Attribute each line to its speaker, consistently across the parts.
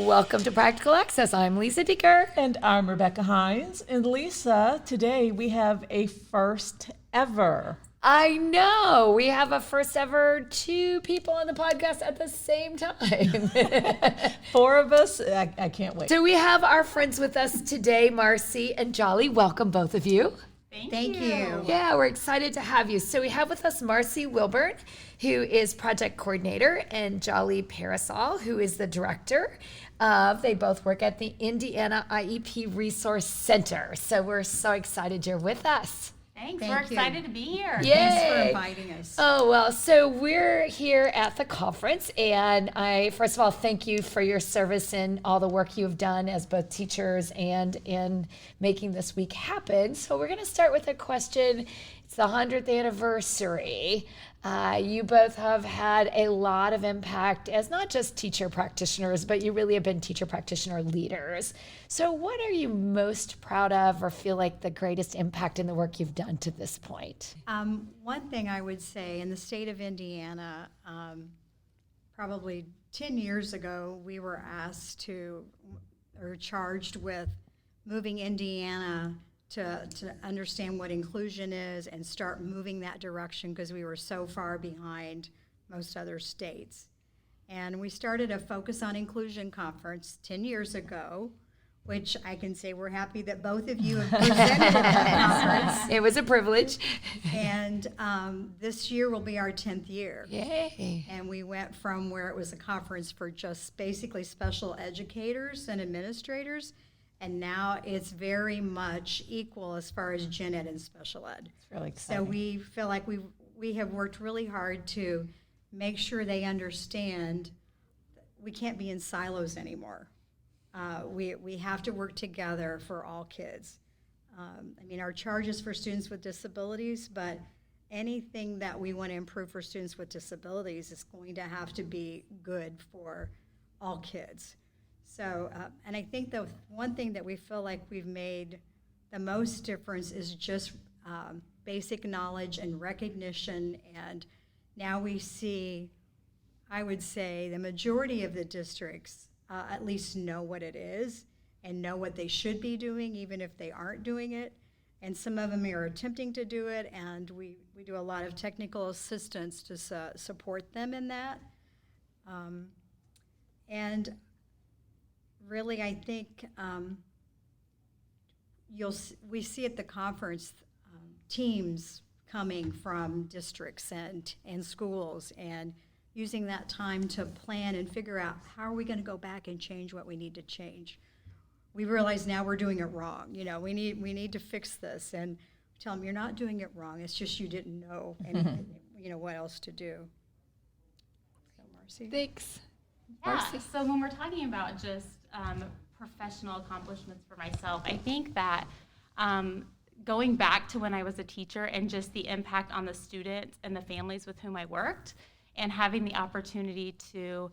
Speaker 1: Welcome to Practical Access. I'm Lisa Dieker.
Speaker 2: And I'm Rebecca Hines. And Lisa, today we have a first ever.
Speaker 1: I know. We have a first ever 2 people on the podcast at the same time.
Speaker 2: 4 of us. I can't wait.
Speaker 1: So we have our friends with us today, Marcee and Jolly. Welcome, both of you.
Speaker 3: Thank you.
Speaker 1: Yeah, we're excited to have you. So we have with us Marcee Wilburn, who is project coordinator, and Jolly Piersall, who is the director they both work at the Indiana IEP Resource Center. So we're so excited you're with us.
Speaker 3: Thanks. We're excited to be here.
Speaker 1: Yay.
Speaker 3: Thanks for inviting us.
Speaker 1: Oh, well, so we're here at the conference, and I, first of all, thank you for your service and all the work you've done as both teachers and in making this week happen. So we're going to start with a question. It's the 100th anniversary. You both have had a lot of impact as not just teacher practitioners, but you really have been teacher practitioner leaders. So what are you most proud of or feel like the greatest impact in the work you've done to this point?
Speaker 4: One thing I would say, in the state of Indiana, probably 10 years ago, we were charged with moving Indiana to understand what inclusion is and start moving that direction because we were so far behind most other states. And we started a Focus on Inclusion conference 10 years ago, which I can say we're happy that both of you have presented at that conference.
Speaker 1: It was a privilege.
Speaker 4: And this year will be our 10th year.
Speaker 1: Yay.
Speaker 4: And we went from where it was a conference for just basically special educators and administrators, and now it's very much equal as far as gen ed and special ed.
Speaker 2: It's really exciting.
Speaker 4: So we feel like we have worked really hard to make sure they understand we can't be in silos anymore. We have to work together for all kids. Our charge is for students with disabilities, but anything that we want to improve for students with disabilities is going to have to be good for all kids. So, and I think the one thing that we feel like we've made the most difference is just basic knowledge and recognition. And now we see, I would say, the majority of the districts at least know what it is and know what they should be doing, even if they aren't doing it. And some of them are attempting to do it, and we do a lot of technical assistance to support them in that. And really, I think we see at the conference teams coming from districts and schools and using that time to plan and figure out how are we going to go back and change what we need to change. We realize now we're doing it wrong. We need to fix this, and tell them you're not doing it wrong. It's just you didn't know what else to do. So, Marcee.
Speaker 1: Thanks.
Speaker 3: Yeah, so when we're talking about just professional accomplishments for myself, I think that going back to when I was a teacher and just the impact on the students and the families with whom I worked, and having the opportunity to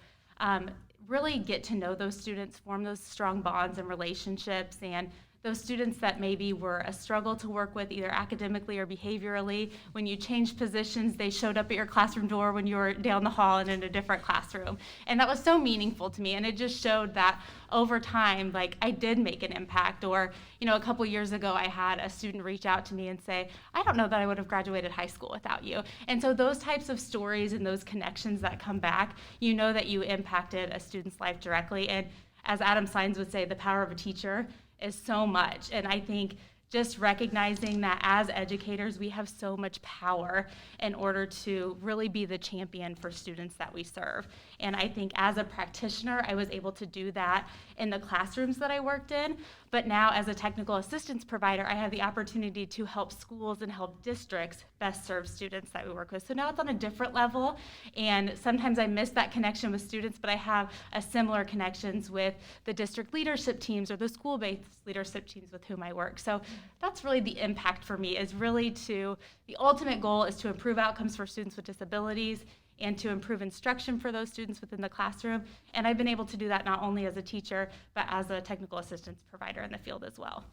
Speaker 3: really get to know those students, form those strong bonds and relationships, and those students that maybe were a struggle to work with either academically or behaviorally. When you changed positions, they showed up at your classroom door when you were down the hall and in a different classroom. And that was so meaningful to me, and it just showed that over time, like, I did make an impact. Or, a couple years ago, I had a student reach out to me and say, I don't know that I would have graduated high school without you. And so those types of stories and those connections that come back, that you impacted a student's life directly. And as Adam Sines would say, the power of a teacher is so much. And I think just recognizing that as educators, we have so much power in order to really be the champion for students that we serve. And I think as a practitioner, I was able to do that in the classrooms that I worked in. But now as a technical assistance provider, I have the opportunity to help schools and help districts best serve students that we work with. So now it's on a different level. And sometimes I miss that connection with students, but I have a similar connections with the district leadership teams or the school-based leadership teams with whom I work. So that's really the impact for me, is really the ultimate goal is to improve outcomes for students with disabilities and to improve instruction for those students within the classroom. And I've been able to do that not only as a teacher, but as a technical assistance provider in the field as well.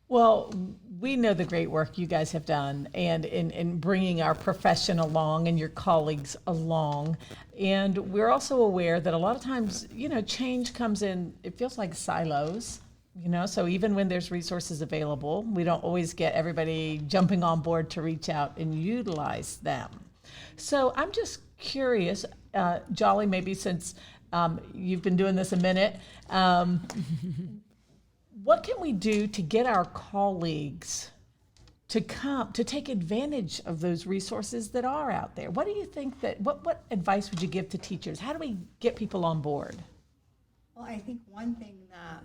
Speaker 2: Well, we know the great work you guys have done and in bringing our profession along and your colleagues along. And we're also aware that a lot of times, change comes in, it feels like silos, so even when there's resources available, we don't always get everybody jumping on board to reach out and utilize them. So I'm just curious, Jolly, maybe since you've been doing this a minute, what can we do to get our colleagues to take advantage of those resources that are out there? What do you think what advice would you give to teachers? How do we get people on board?
Speaker 4: Well, I think one thing that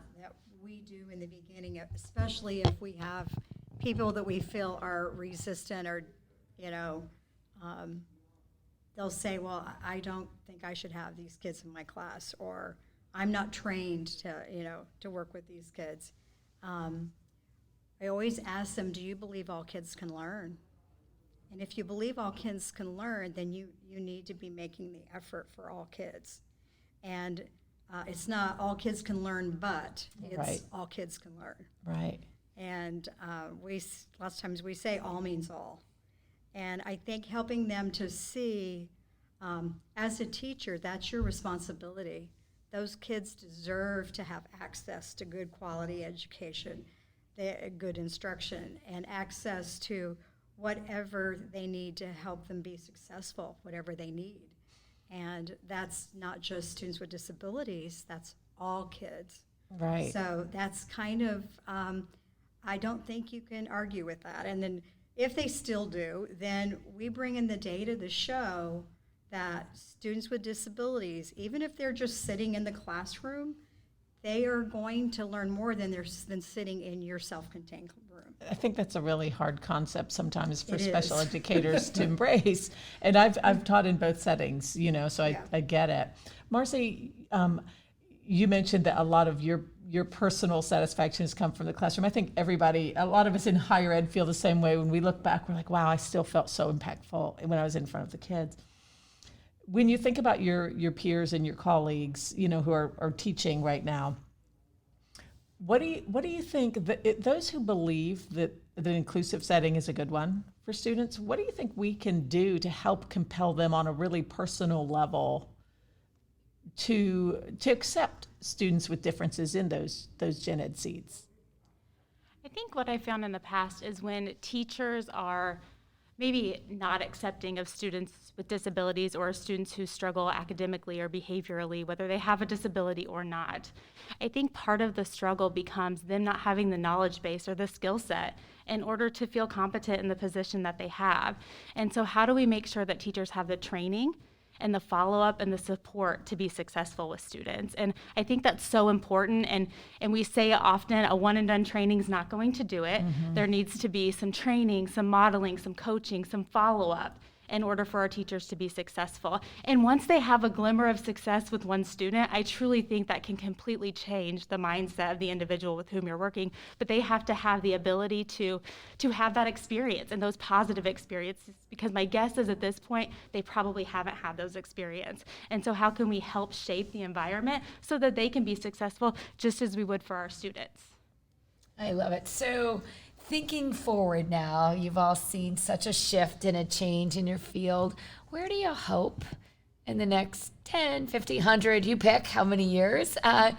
Speaker 4: we do in the beginning, especially if we have people that we feel are resistant or, they'll say, well, I don't think I should have these kids in my class, or I'm not trained to work with these kids. I always ask them, do you believe all kids can learn? And if you believe all kids can learn, then you need to be making the effort for all kids. And it's not all kids can learn, but it's
Speaker 2: right.
Speaker 4: All kids can learn.
Speaker 2: Right.
Speaker 4: And lots of times we say all means all. And I think helping them to see, as a teacher, that's your responsibility. Those kids deserve to have access to good quality education, good instruction, and access to whatever they need to help them be successful, whatever they need. And that's not just students with disabilities, that's all kids.
Speaker 2: Right.
Speaker 4: So that's kind of, I don't think you can argue with that. And then if they still do, then we bring in the data to show that students with disabilities, even if they're just sitting in the classroom, they are going to learn more than sitting in your self-contained room.
Speaker 2: I think that's a really hard concept sometimes for
Speaker 4: It
Speaker 2: special
Speaker 4: is.
Speaker 2: educators to embrace. And I've taught in both settings, so
Speaker 4: Yeah.
Speaker 2: I get it. Marcee, you mentioned that a lot of your personal satisfaction has come from the classroom. I think a lot of us in higher ed feel the same way. When we look back, we're like, wow, I still felt so impactful when I was in front of the kids. When you think about your peers and your colleagues, who are teaching right now, what do you think that those who believe that the inclusive setting is a good one for students, what do you think we can do to help compel them on a really personal level to accept students with differences in those gen ed seats?
Speaker 3: I think what I found in the past is when teachers are maybe not accepting of students with disabilities or students who struggle academically or behaviorally, whether they have a disability or not. I think part of the struggle becomes them not having the knowledge base or the skill set in order to feel competent in the position that they have. And so how do we make sure that teachers have the training and the follow-up and the support to be successful with students? And I think that's so important, and we say often a one-and-done training is not going to do it. Mm-hmm. There needs to be some training, some modeling, some coaching, some follow-up in order for our teachers to be successful. And once they have a glimmer of success with one student, I truly think that can completely change the mindset of the individual with whom you're working. But they have to have the ability to have that experience and those positive experiences, because my guess is at this point, they probably haven't had those experiences. And so how can we help shape the environment so that they can be successful just as we would for our students?
Speaker 1: I love it. So thinking forward now, you've all seen such a shift and a change in your field. Where do you hope in the next 10, 50, 100, you pick how many years, what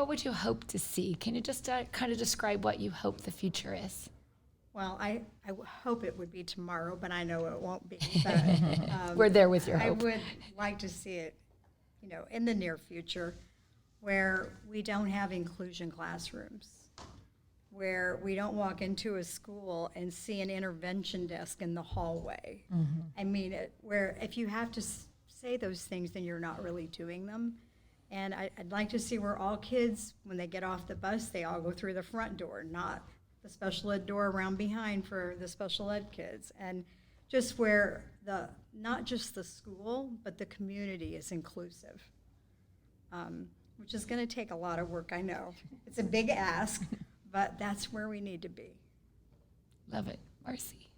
Speaker 1: would you hope to see? Can you just kind of describe what you hope the future is?
Speaker 4: Well, I hope it would be tomorrow, but I know it won't be. But,
Speaker 1: we're there with your hope.
Speaker 4: I would like to see it, in the near future, where we don't have inclusion classrooms, where we don't walk into a school and see an intervention desk in the hallway. Mm-hmm. I mean, where if you have to say those things, then you're not really doing them. And I'd like to see where all kids, when they get off the bus, they all go through the front door, not the special ed door around behind for the special ed kids. And just where not just the school, but the community is inclusive, which is going to take a lot of work, I know. It's a big ask. But that's where we need to be.
Speaker 1: Love it. Marcee.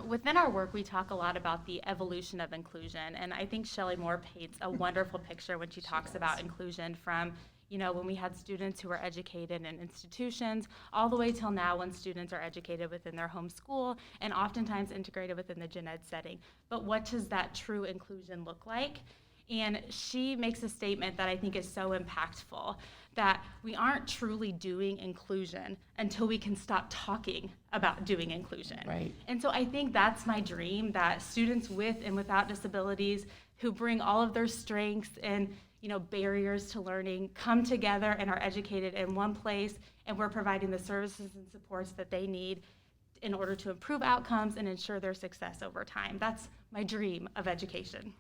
Speaker 3: Within our work, we talk a lot about the evolution of inclusion, and I think Shelley Moore paints a wonderful picture when she talks about inclusion from, when we had students who were educated in institutions, all the way till now when students are educated within their home school and oftentimes integrated within the gen ed setting. But what does that true inclusion look like? And she makes a statement that I think is so impactful, that we aren't truly doing inclusion until we can stop talking about doing inclusion.
Speaker 2: Right.
Speaker 3: And so I think that's my dream, that students with and without disabilities who bring all of their strengths and barriers to learning come together and are educated in one place, and we're providing the services and supports that they need in order to improve outcomes and ensure their success over time. That's my dream of education.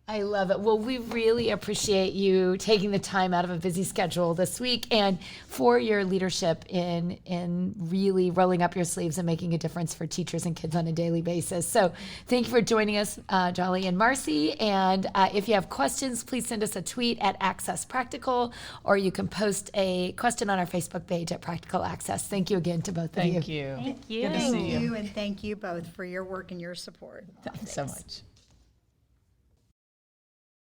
Speaker 1: I love it. Well, we really appreciate you taking the time out of a busy schedule this week and for your leadership in really rolling up your sleeves and making a difference for teachers and kids on a daily basis. So thank you for joining us, Jolly and Marcee. And if you have questions, please send us a tweet at Access Practical, or you can post a question on our Facebook page at Practical Access. Thank you again to both of you.
Speaker 2: Thank you.
Speaker 3: Thank you.
Speaker 2: Good to see you.
Speaker 4: And thank you both for your work and your support.
Speaker 2: Thanks so much.